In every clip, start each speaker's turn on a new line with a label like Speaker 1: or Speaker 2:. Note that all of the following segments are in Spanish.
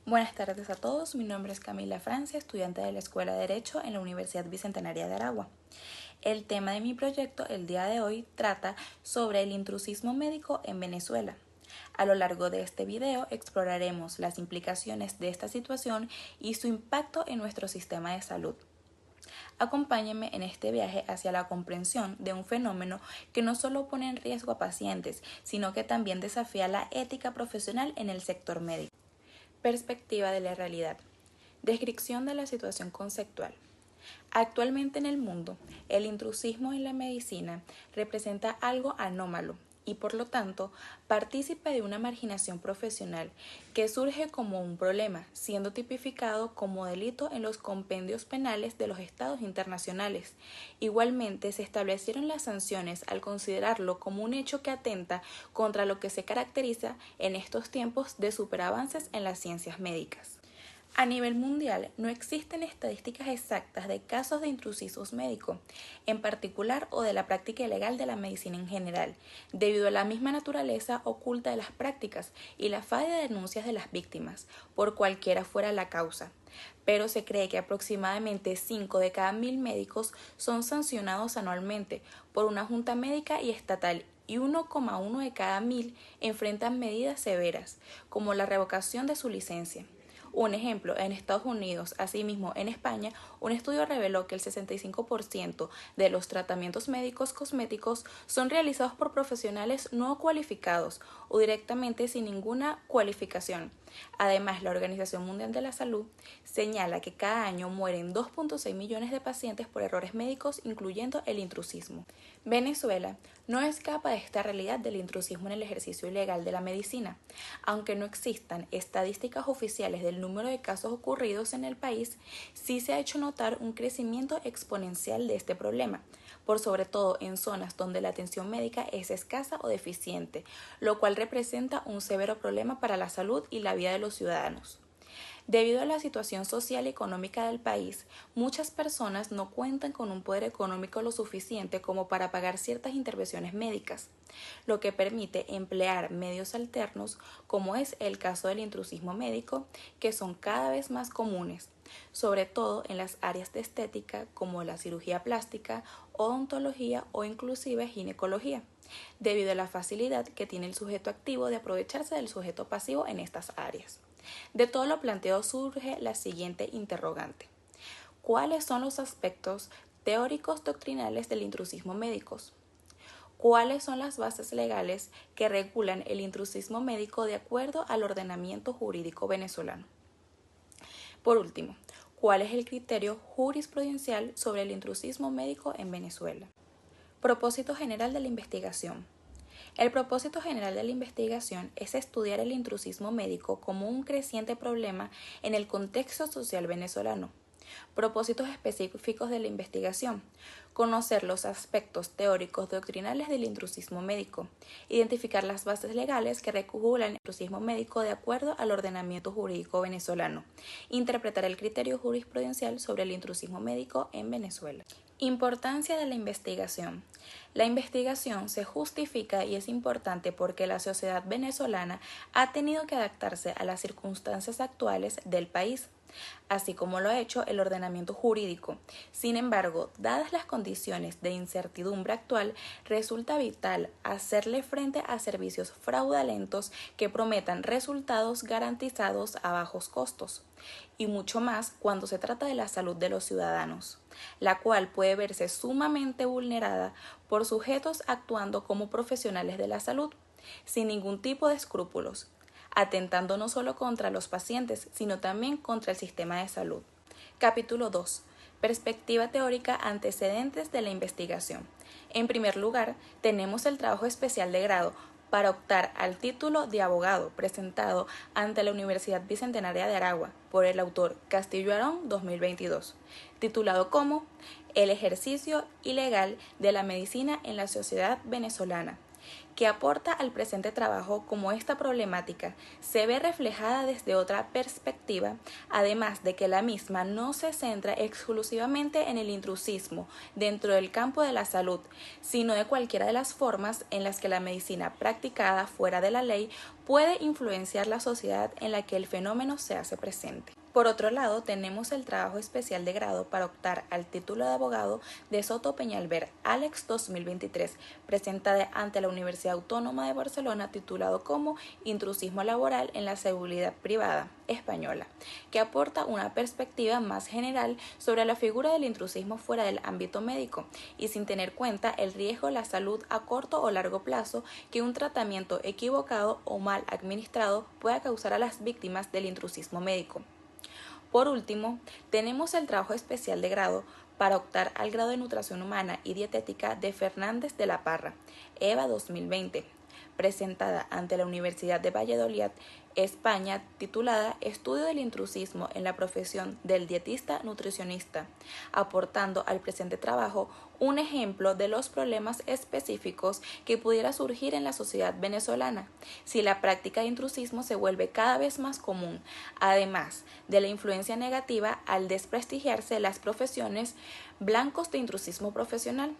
Speaker 1: Buenas tardes a todos, mi nombre es Camila Francia, estudiante de la Escuela de Derecho en la Universidad Bicentenaria de Aragua. El tema de mi proyecto el día de hoy trata sobre el intrusismo médico en Venezuela. A lo largo de este video exploraremos las implicaciones de esta situación y su impacto en nuestro sistema de salud. Acompáñenme en este viaje hacia la comprensión de un fenómeno que no solo pone en riesgo a pacientes, sino que también desafía la ética profesional en el sector médico. Perspectiva de la realidad. Descripción de la situación conceptual. Actualmente en el mundo, el intrusismo en la medicina representa algo anómalo y por lo tanto partícipe de una marginación profesional que surge como un problema, siendo tipificado como delito en los compendios penales de los estados internacionales. Igualmente se establecieron las sanciones al considerarlo como un hecho que atenta contra lo que se caracteriza en estos tiempos de superavances en las ciencias médicas. A nivel mundial, no existen estadísticas exactas de casos de intrusismo médico, en particular o de la práctica ilegal de la medicina en general, debido a la misma naturaleza oculta de las prácticas y la falla de denuncias de las víctimas, por cualquiera fuera la causa. Pero se cree que aproximadamente 5 de cada 1000 médicos son sancionados anualmente por una junta médica y estatal y 1,1 de cada 1000 enfrentan medidas severas, como la revocación de su licencia. Un ejemplo, en Estados Unidos, asimismo en España, un estudio reveló que el 65% de los tratamientos médicos cosméticos son realizados por profesionales no cualificados o directamente sin ninguna cualificación. Además, la Organización Mundial de la Salud señala que cada año mueren 2,6 millones de pacientes por errores médicos, incluyendo el intrusismo. Venezuela no escapa de esta realidad del intrusismo en el ejercicio ilegal de la medicina. Aunque no existan estadísticas oficiales del número de casos ocurridos en el país, sí se ha hecho notar un crecimiento exponencial de este problema, por sobre todo en zonas donde la atención médica es escasa o deficiente, lo cual representa un severo problema para la salud y la vida de los ciudadanos. Debido a la situación social y económica del país, muchas personas no cuentan con un poder económico lo suficiente como para pagar ciertas intervenciones médicas, lo que permite emplear medios alternos, como es el caso del intrusismo médico, que son cada vez más comunes, sobre todo en las áreas de estética como la cirugía plástica, odontología o inclusive ginecología, debido a la facilidad que tiene el sujeto activo de aprovecharse del sujeto pasivo en estas áreas. De todo lo planteado surge la siguiente interrogante: ¿cuáles son los aspectos teóricos doctrinales del intrusismo médico? ¿Cuáles son las bases legales que regulan el intrusismo médico de acuerdo al ordenamiento jurídico venezolano? Por último, ¿cuál es el criterio jurisprudencial sobre el intrusismo médico en Venezuela? Propósito general de la investigación. El propósito general de la investigación es estudiar el intrusismo médico como un creciente problema en el contexto social venezolano. Propósitos específicos de la investigación: conocer los aspectos teóricos doctrinales del intrusismo médico, identificar las bases legales que regulan el intrusismo médico de acuerdo al ordenamiento jurídico venezolano, interpretar el criterio jurisprudencial sobre el intrusismo médico en Venezuela. Importancia de la investigación. La investigación se justifica y es importante porque la sociedad venezolana ha tenido que adaptarse a las circunstancias actuales del país, así como lo ha hecho el ordenamiento jurídico. Sin embargo, dadas las condiciones de incertidumbre actual, resulta vital hacerle frente a servicios fraudulentos que prometan resultados garantizados a bajos costos, y mucho más cuando se trata de la salud de los ciudadanos, la cual puede verse sumamente vulnerada por sujetos actuando como profesionales de la salud, sin ningún tipo de escrúpulos, atentando no solo contra los pacientes, sino también contra el sistema de salud. Capítulo 2. Perspectiva teórica, antecedentes de la investigación. En primer lugar, tenemos el trabajo especial de grado para optar al título de abogado presentado ante la Universidad Bicentenaria de Aragua por el autor Castillo Arón 2022, titulado como El ejercicio ilegal de la medicina en la sociedad venezolana, que aporta al presente trabajo como esta problemática se ve reflejada desde otra perspectiva, además de que la misma no se centra exclusivamente en el intrusismo dentro del campo de la salud, sino de cualquiera de las formas en las que la medicina practicada fuera de la ley puede influenciar la sociedad en la que el fenómeno se hace presente. Por otro lado, tenemos el trabajo especial de grado para optar al título de abogado de Soto Peñalver, Alex 2023, presentada ante la Universidad Autónoma de Barcelona, titulado como Intrusismo laboral en la seguridad privada española, que aporta una perspectiva más general sobre la figura del intrusismo fuera del ámbito médico y sin tener cuenta el riesgo a la salud a corto o largo plazo que un tratamiento equivocado o mal administrado pueda causar a las víctimas del intrusismo médico. Por último, tenemos el trabajo especial de grado para optar al grado de Nutrición Humana y Dietética de Fernández de la Parra, EVA 2020, presentada ante la Universidad de Valladolid, España, titulada Estudio del intrusismo en la profesión del dietista nutricionista, aportando al presente trabajo un ejemplo de los problemas específicos que pudiera surgir en la sociedad venezolana si la práctica de intrusismo se vuelve cada vez más común, además de la influencia negativa al desprestigiarse las profesiones blancos de intrusismo profesional.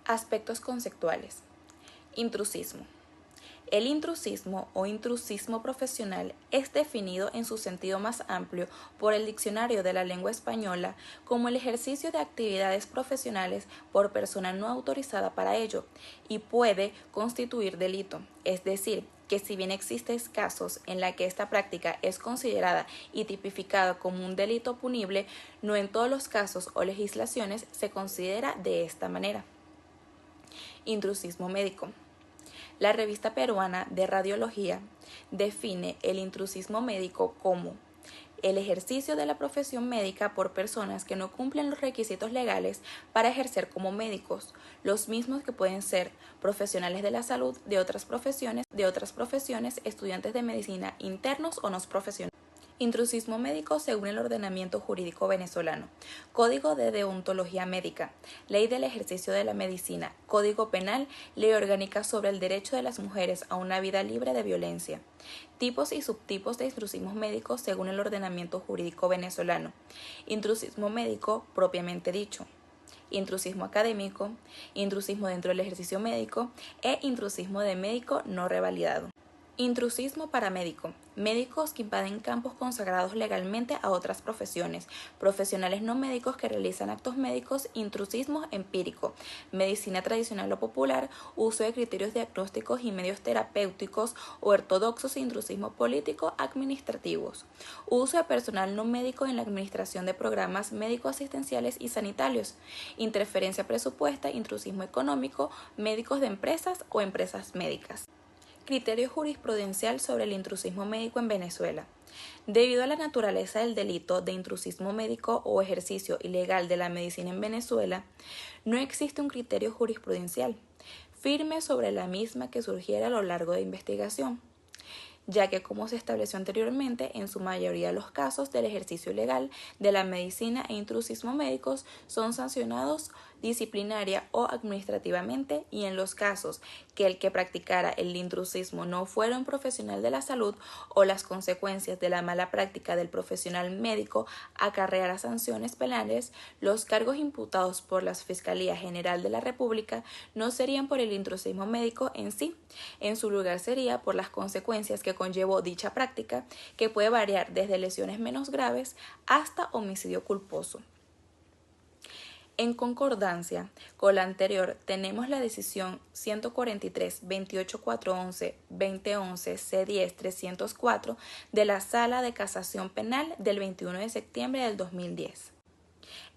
Speaker 1: Aspectos conceptuales. Intrusismo. El intrusismo o intrusismo profesional es definido en su sentido más amplio por el Diccionario de la Lengua Española como el ejercicio de actividades profesionales por persona no autorizada para ello y puede constituir delito, es decir, que si bien existen casos en la que esta práctica es considerada y tipificada como un delito punible, no en todos los casos o legislaciones se considera de esta manera. Intrusismo médico. La revista peruana de radiología define el intrusismo médico como el ejercicio de la profesión médica por personas que no cumplen los requisitos legales para ejercer como médicos, los mismos que pueden ser profesionales de la salud de otras profesiones, estudiantes de medicina internos o no profesionales. Intrusismo médico según el ordenamiento jurídico venezolano. Código de deontología médica, Ley del ejercicio de la medicina, Código penal, Ley orgánica sobre el derecho de las mujeres a una vida libre de violencia. Tipos y subtipos de intrusismos médicos según el ordenamiento jurídico venezolano. Intrusismo médico propiamente dicho. Intrusismo académico, intrusismo dentro del ejercicio médico e intrusismo de médico no revalidado. Intrusismo paramédico. Médicos que invaden campos consagrados legalmente a otras profesiones. Profesionales no médicos que realizan actos médicos. Intrusismo empírico. Medicina tradicional o popular. Uso de criterios diagnósticos y medios terapéuticos o ortodoxos. Intrusismo político administrativos. Uso de personal no médico en la administración de programas médico-asistenciales y sanitarios. Interferencia presupuesta. Intrusismo económico. Médicos de empresas o empresas médicas. Criterio jurisprudencial sobre el intrusismo médico en Venezuela. Debido a la naturaleza del delito de intrusismo médico o ejercicio ilegal de la medicina en Venezuela, no existe un criterio jurisprudencial firme sobre la misma que surgiera a lo largo de investigación, ya que, como se estableció anteriormente, en su mayoría los casos del ejercicio ilegal de la medicina e intrusismo médicos son sancionados disciplinaria o administrativamente, y en los casos que el que practicara el intrusismo no fuera un profesional de la salud o las consecuencias de la mala práctica del profesional médico acarreara sanciones penales, los cargos imputados por la Fiscalía General de la República no serían por el intrusismo médico en sí, en su lugar sería por las consecuencias que conllevó dicha práctica, que puede variar desde lesiones menos graves hasta homicidio culposo. En concordancia con la anterior, tenemos la decisión 143-28411-2011 C10-304 de la Sala de Casación Penal del 21 de septiembre del 2010,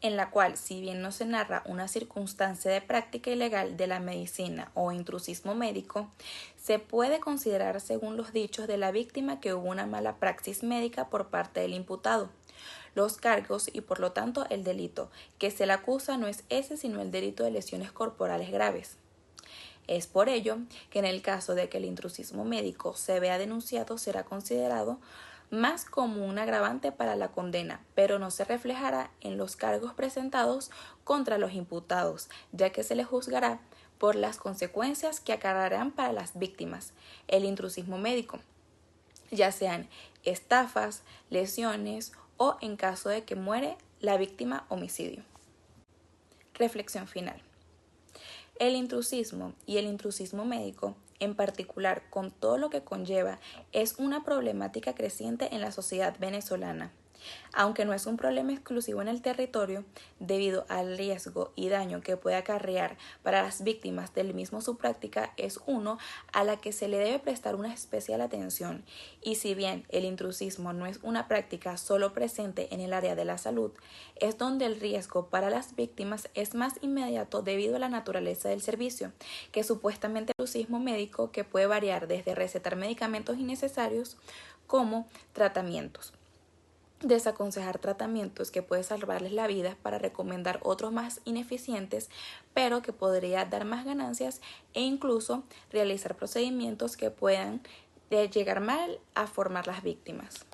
Speaker 1: en la cual, si bien no se narra una circunstancia de práctica ilegal de la medicina o intrusismo médico, se puede considerar, según los dichos de la víctima, que hubo una mala praxis médica por parte del imputado. Los cargos y por lo tanto el delito que se le acusa no es ese sino el delito de lesiones corporales graves. Es por ello que en el caso de que el intrusismo médico se vea denunciado será considerado más como un agravante para la condena, pero no se reflejará en los cargos presentados contra los imputados, ya que se les juzgará por las consecuencias que acarrearán para las víctimas el intrusismo médico, ya sean estafas, lesiones o, en caso de que muere la víctima, homicidio. Reflexión final. El intrusismo y el intrusismo médico, en particular con todo lo que conlleva, es una problemática creciente en la sociedad venezolana. Aunque no es un problema exclusivo en el territorio, debido al riesgo y daño que puede acarrear para las víctimas del mismo, su práctica es uno a la que se le debe prestar una especial atención. Y si bien el intrusismo no es una práctica solo presente en el área de la salud, es donde el riesgo para las víctimas es más inmediato debido a la naturaleza del servicio, que supuestamente el intrusismo médico, que puede variar desde recetar medicamentos innecesarios como tratamientos, desaconsejar tratamientos que puede salvarles la vida para recomendar otros más ineficientes, pero que podría dar más ganancias, e incluso realizar procedimientos que puedan llegar mal a formar las víctimas.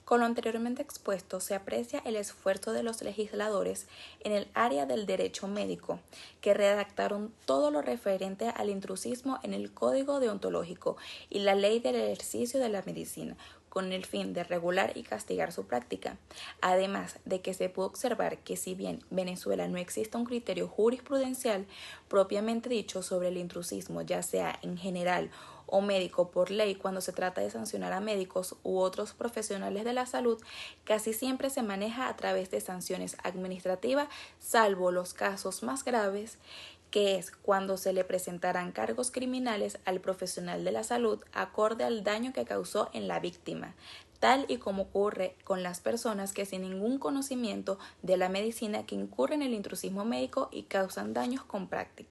Speaker 1: Con lo anteriormente expuesto, se aprecia el esfuerzo de los legisladores en el área del derecho médico, que redactaron todo lo referente al intrusismo en el Código Deontológico y la Ley del Ejercicio de la Medicina, con el fin de regular y castigar su práctica. Además de que se pudo observar que, si bien en Venezuela no existe un criterio jurisprudencial propiamente dicho sobre el intrusismo, ya sea en general o médico por ley, cuando se trata de sancionar a médicos u otros profesionales de la salud, casi siempre se maneja a través de sanciones administrativas, salvo los casos más graves, que es cuando se le presentarán cargos criminales al profesional de la salud acorde al daño que causó en la víctima, tal y como ocurre con las personas que, sin ningún conocimiento de la medicina, que incurren en el intrusismo médico y causan daños con práctica.